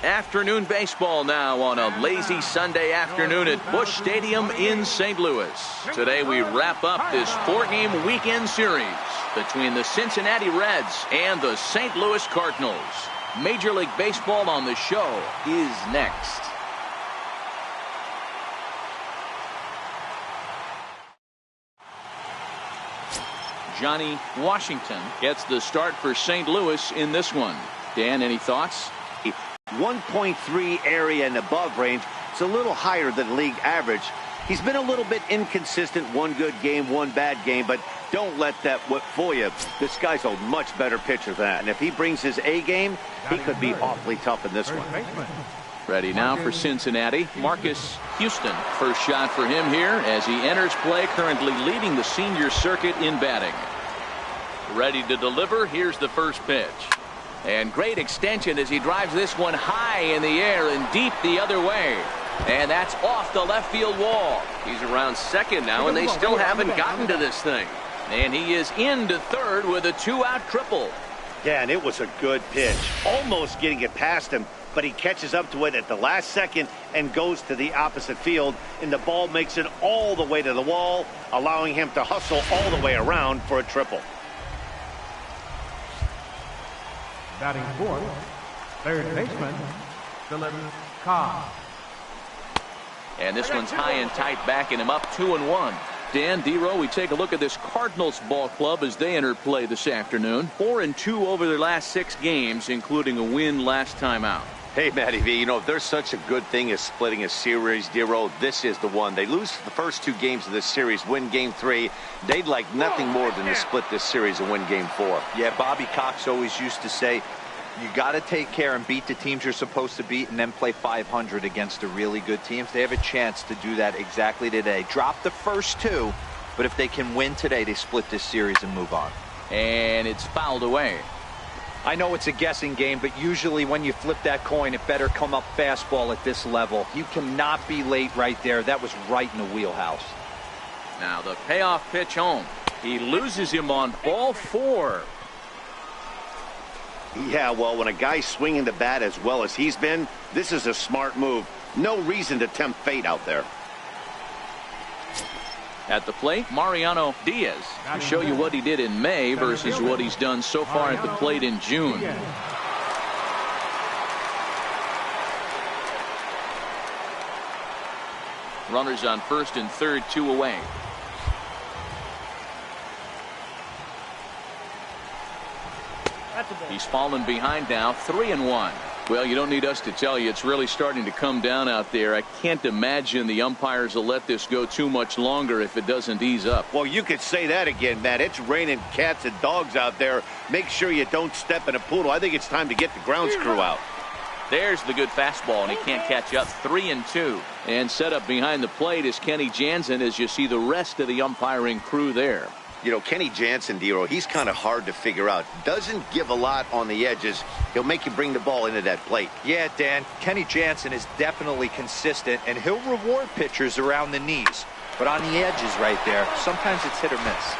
Afternoon baseball now on a lazy Sunday afternoon at Busch Stadium in St. Louis. Today we wrap up this 4-game weekend series between the Cincinnati Reds and the St. Louis Cardinals. Major League Baseball on the show is next. Johnny Washington gets the start for St. Louis in this one. Dan, any thoughts? 1.3 area and above range. It's a little higher than league average. He's been a little bit inconsistent. One good game, one bad game, but don't let that fool you. This guy's a much better pitcher than that. And if he brings his A game, he could be awfully tough in this one. Ready now for Cincinnati, Marcus Houston. First shot for him here as he enters play, currently leading the senior circuit in batting. Ready to deliver. Here's the first pitch. And great extension as he drives this one high in the air and deep the other way. And that's off the left field wall. He's around second now, and they still haven't gotten to this thing. And he is into third with a 2-out triple. Yeah, and it was a good pitch. Almost getting it past him, but he catches up to it at the last second and goes to the opposite field. And the ball makes it all the way to the wall, allowing him to hustle all the way around for a triple. Batting fourth, third baseman, Philip Cobb. And this one's high and tight, backing him up 2-1. Dan, D-Row, we take a look at this Cardinals ball club as they enter play this afternoon. 4-2 over their last 6 games, including a win last time out. Hey, Matty V, you know, if there's such a good thing as splitting a series, D-Row, this is the one. They lose the first 2 games of this series, win game 3. They'd like nothing more than to split this series and win game 4. Yeah, Bobby Cox always used to say, you got to take care and beat the teams you're supposed to beat and then play 500 against the really good teams. They have a chance to do that exactly today. Drop the first 2, but if they can win today, they split this series and move on. And it's fouled away. I know it's a guessing game, but usually when you flip that coin, it better come up fastball at this level. You cannot be late right there. That was right in the wheelhouse. Now the payoff pitch home. He loses him on ball 4. Yeah, well, when a guy's swinging the bat as well as he's been, this is a smart move. No reason to tempt fate out there. At the plate, Mariano Diaz, to show you what he did in May versus what he's done so far at the plate in June. Runners on first and third, 2 away. He's fallen behind now, 3-1. Well, you don't need us to tell you it's really starting to come down out there. I can't imagine the umpires will let this go too much longer if it doesn't ease up. Well, you could say that again, Matt. It's raining cats and dogs out there. Make sure you don't step in a poodle. I think it's time to get the grounds crew out. There's the good fastball, and he can't catch up. 3-2. And set up behind the plate is Kenny Jansen as you see the rest of the umpiring crew there. You know, Kenny Jansen, Dero, he's kind of hard to figure out. Doesn't give a lot on the edges. He'll make you bring the ball into that plate. Yeah, Dan, Kenny Jansen is definitely consistent, and he'll reward pitchers around the knees. But on the edges right there, sometimes it's hit or miss.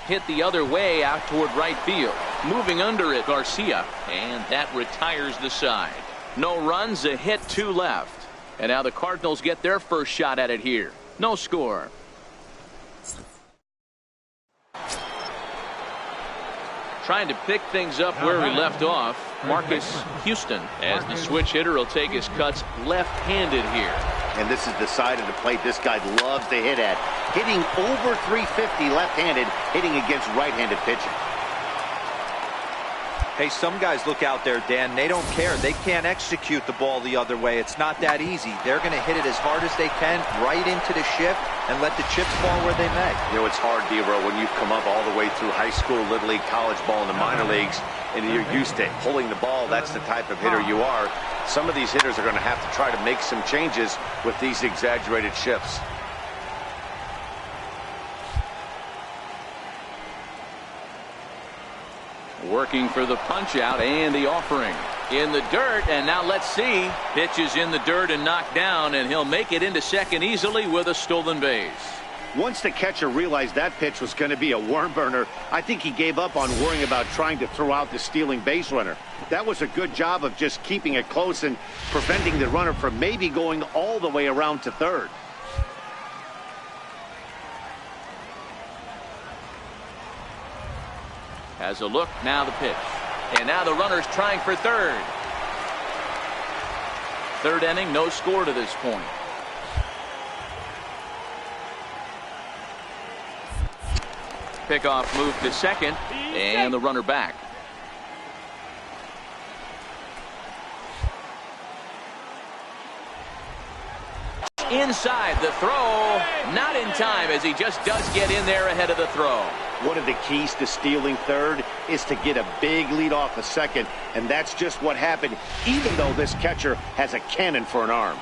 Hit the other way out toward right field. Moving under it, Garcia. And that retires the side. No runs, a hit, 2 left. And now the Cardinals get their first shot at it here. No score. Trying to pick things up where we left off. Marcus Houston, as the switch hitter, will take his cuts left-handed here. And this is the side of the plate this guy loves to hit at. Hitting over 350 left-handed, hitting against right-handed pitching. Hey, some guys look out there, Dan, they don't care. They can't execute the ball the other way. It's not that easy. They're going to hit it as hard as they can right into the shift and let the chips fall where they may. You know, it's hard, Dero, when you've come up all the way through high school, little league, college ball, and the minor leagues, and you're used to pulling the ball. That's the type of hitter you are. Some of these hitters are going to have to try to make some changes with these exaggerated shifts. Working for the punch out and the offering. In the dirt, and now let's see. Pitch is in the dirt and knocked down, and he'll make it into second easily with a stolen base. Once the catcher realized that pitch was going to be a worm burner, I think he gave up on worrying about trying to throw out the stealing base runner. That was a good job of just keeping it close and preventing the runner from maybe going all the way around to third. Has a look, now the pitch. And now the runner's trying for third. Third inning, no score to this point. Pickoff move to second, and the runner back. Inside the throw, not in time as he just does get in there ahead of the throw. One of the keys to stealing third is to get a big lead off the second, and that's just what happened, even though this catcher has a cannon for an arm.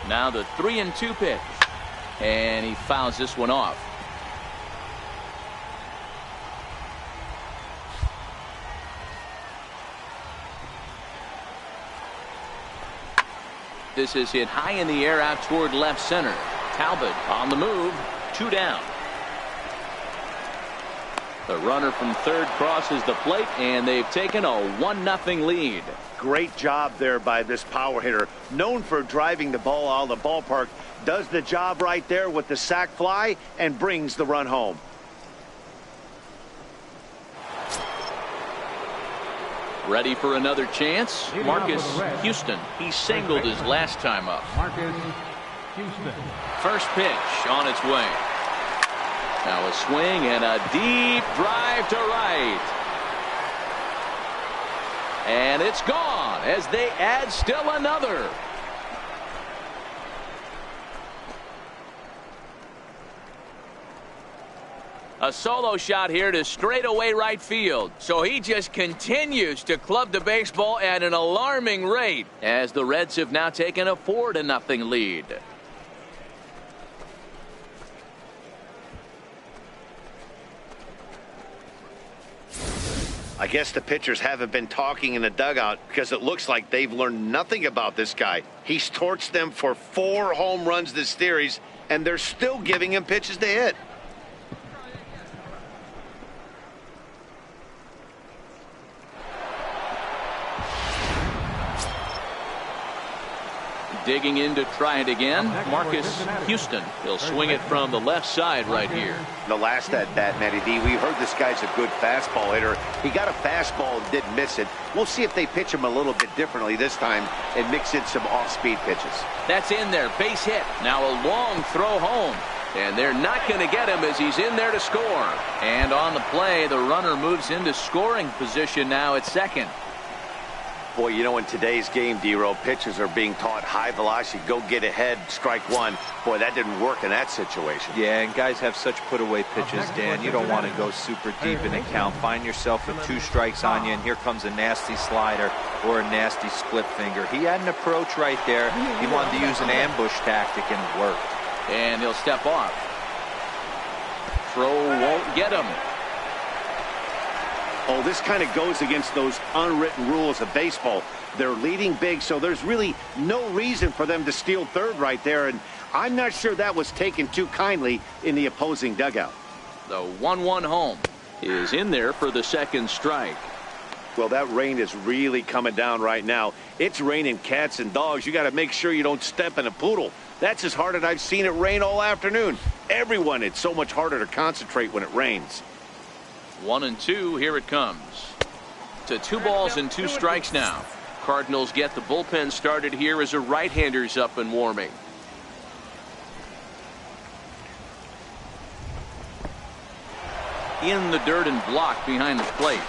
Now the 3-2 pitch, and he fouls this one off. This is hit high in the air out toward left center. Talbot on the move, 2 down. The runner from third crosses the plate, and they've taken a 1-0 lead. Great job there by this power hitter. Known for driving the ball out of the ballpark, does the job right there with the sac fly and brings the run home. Ready for another chance? Marcus Houston. He singled his last time up. Marcus Houston. First pitch on its way. Now a swing and a deep drive to right. And it's gone as they add still another. A solo shot here to straightaway right field. So he just continues to club the baseball at an alarming rate as the Reds have now taken a 4-0 lead. I guess the pitchers haven't been talking in the dugout because it looks like they've learned nothing about this guy. He's torched them for 4 home runs this series, and they're still giving him pitches to hit. Digging in to try it again, Marcus Houston. He'll swing it from the left side right here. The last at bat, Matty D, we heard this guy's a good fastball hitter. He got a fastball and didn't miss it. We'll see if they pitch him a little bit differently this time and mix in some off-speed pitches. That's in there, base hit. Now a long throw home. And they're not going to get him as he's in there to score. And on the play, the runner moves into scoring position now at second. Boy, you know, in today's game, D-Row, pitchers are being taught high velocity, go get ahead, strike one. Boy, that didn't work in that situation. Yeah, and guys have such put-away pitches, Dan. You don't want to go super deep in the count. Find yourself with 2 strikes on you, and here comes a nasty slider or a nasty split finger. He had an approach right there. He wanted to use an ambush tactic, and it worked. And he'll step off. Throw won't get him. Oh, this kind of goes against those unwritten rules of baseball. They're leading big, so there's really no reason for them to steal third right there, and I'm not sure that was taken too kindly in the opposing dugout. The 1-1 home is in there for the second strike. Well, that rain is really coming down right now. It's raining cats and dogs. You got to make sure you don't step in a poodle. That's as hard as I've seen it rain all afternoon. Everyone, it's so much harder to concentrate when it rains. 1-2, here it comes. To 2 balls and 2 strikes now. Cardinals get the bullpen started here as a right-hander's up and warming. In the dirt and blocked behind the plate.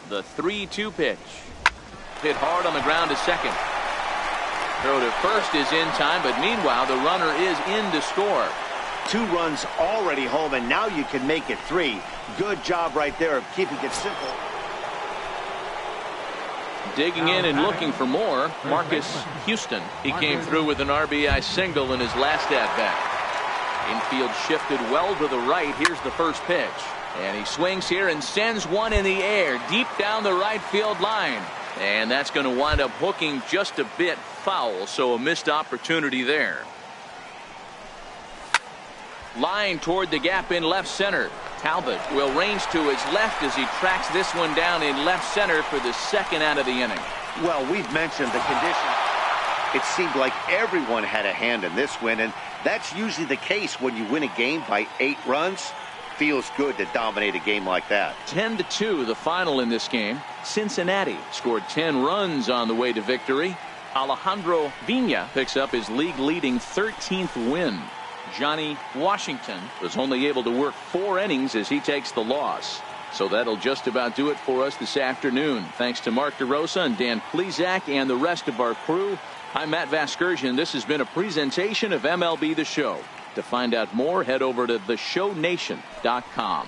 The 3-2 pitch. Hit hard on the ground to second. Throw to first is in time, but meanwhile the runner is in to score. 2 runs already home, and now you can make it 3. Good job right there of keeping it simple. Digging in and looking for more, Marcus Houston. He came through with an RBI single in his last at-bat. Infield shifted well to the right. Here's the first pitch. And he swings here and sends one in the air deep down the right field line. And that's going to wind up hooking just a bit foul, so a missed opportunity there. Line toward the gap in left center. Talbot will range to his left as he tracks this one down in left center for the second out of the inning. Well, we've mentioned the condition. It seemed like everyone had a hand in this win, and that's usually the case when you win a game by 8 runs. Feels good to dominate a game like that. 10-2 the final in this game. Cincinnati scored 10 runs on the way to victory. Alejandro Vina picks up his league-leading 13th win. Johnny Washington was only able to work 4 innings as he takes the loss. So that'll just about do it for us this afternoon. Thanks to Mark DeRosa and Dan Plesac and the rest of our crew. I'm Matt Vasgersian. This has been a presentation of MLB The Show. To find out more, head over to theshownation.com.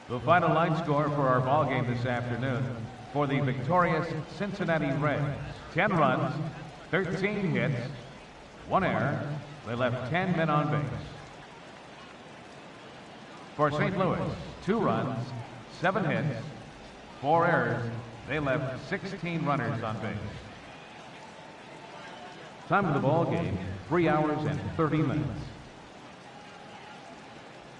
The final line score for our ball game this afternoon for the victorious Cincinnati Reds: 10 runs, 13 hits, 1 error. They left 10 men on base. For St. Louis, 2 runs, 7 hits, 4 errors. They left 16 runners on base. Time of the ball game, 3 hours and 30 minutes.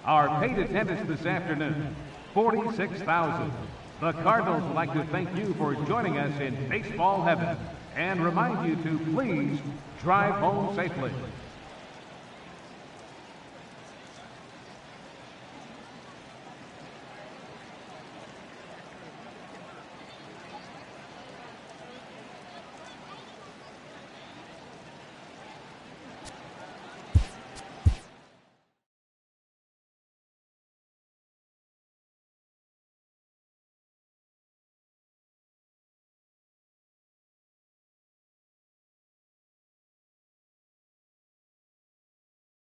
Our paid attendance this afternoon, 46,000. The Cardinals would like to thank you for joining us in baseball heaven and remind you to please drive home safely.